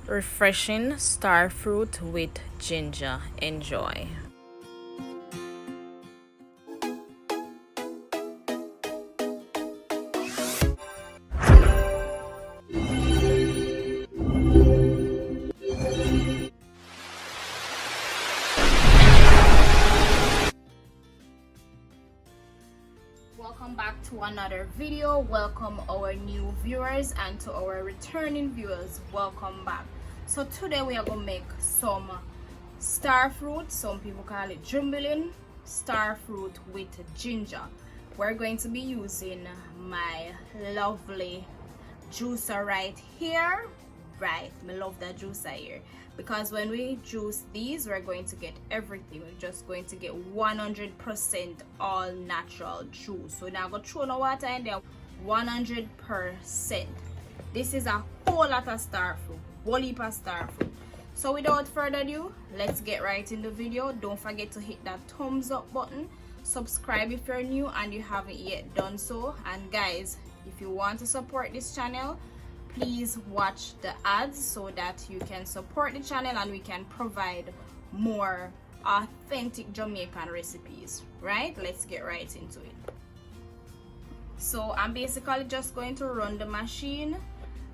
Refreshing starfruit with ginger. Enjoy. Welcome back to another video. Welcome our new viewers, and to our returning viewers, welcome back. So today we are going to make some starfruit. Some people call it jumbling starfruit with ginger. We're going to be using my lovely juicer right here. Right, I love that juicer here, because when we juice these, we're going to get everything. We're just going to get 100% all natural juice. So now I'm gonna throw no water in there. 100%. This is a whole lot of starfruit, whole heap of starfruit. So without further ado, let's get right in the video. Don't forget to hit that thumbs up button, subscribe if you're new and you haven't yet done so, and guys, if you want to support this channel, please watch the ads so that you can support the channel and we can provide more authentic Jamaican recipes. Right, let's get right into it. So I'm basically just going to run the machine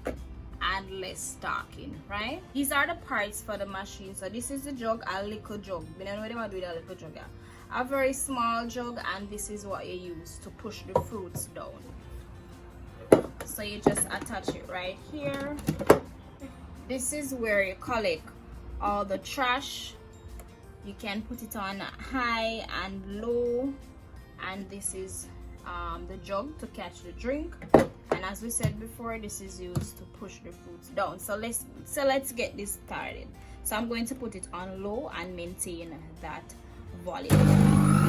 and let's start in. Right, these are the parts for the machine. So this is the jug, a little jug. We don't know what they do with a little jug. A very small jug, and this is what you use to push the fruits down. So you just attach it right here. This is where you collect all the trash. You can put it on high and low, and this is the jug to catch the drink, and as we said before, this is used to push the fruits down. So let's get this started. So I'm going to put it on low and maintain that volume.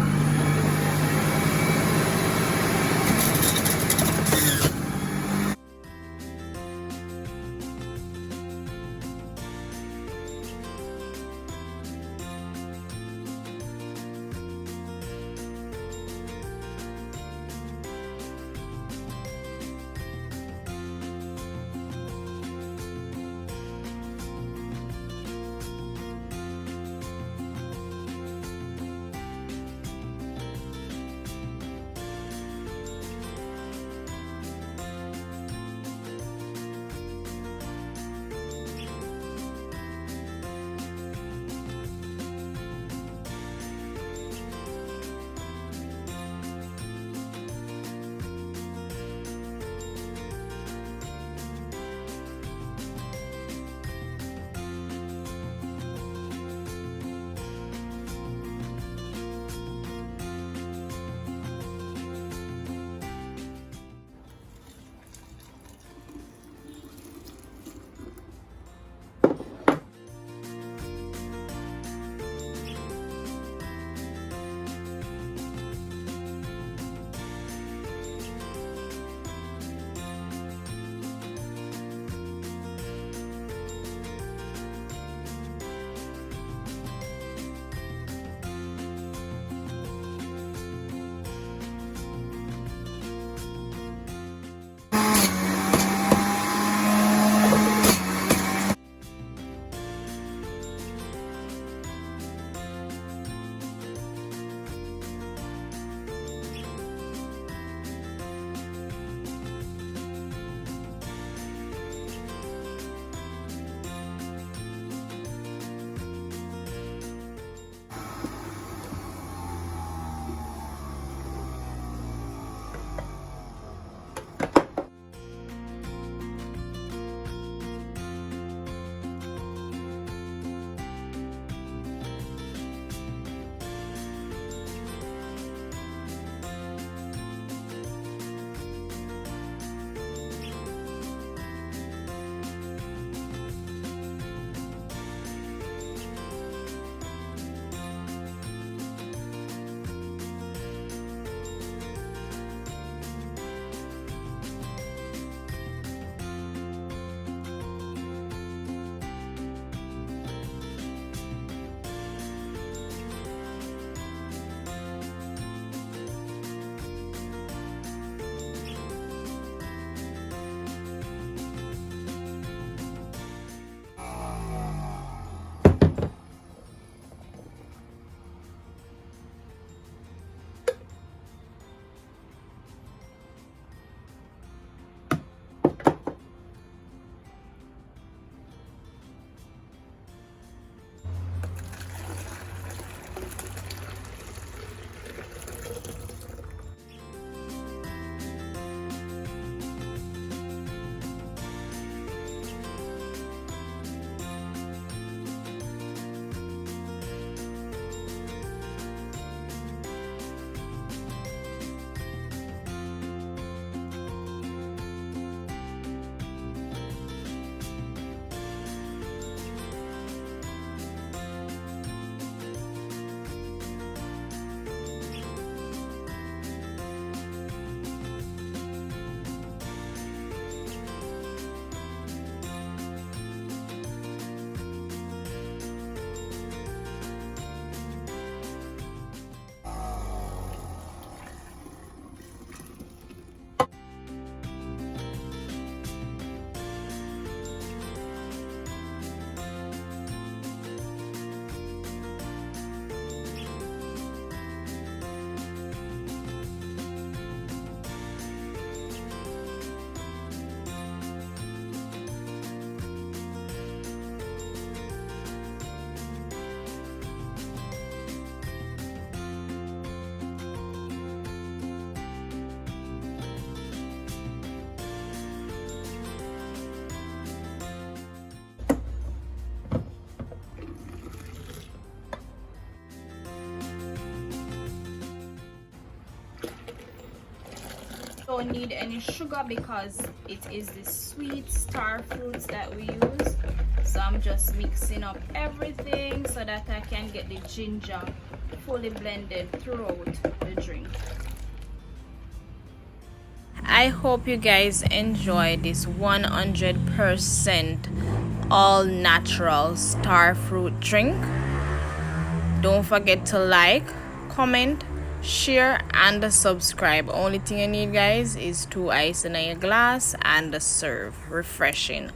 don't need any sugar because it is the sweet star fruits that we use. So I'm just mixing up everything so that I can get the ginger fully blended throughout the drink. I hope you guys enjoy this 100% all natural starfruit drink. Don't forget to like, comment, share, and subscribe. Only thing you need, guys, is 2 ice in your glass and serve. Refreshing.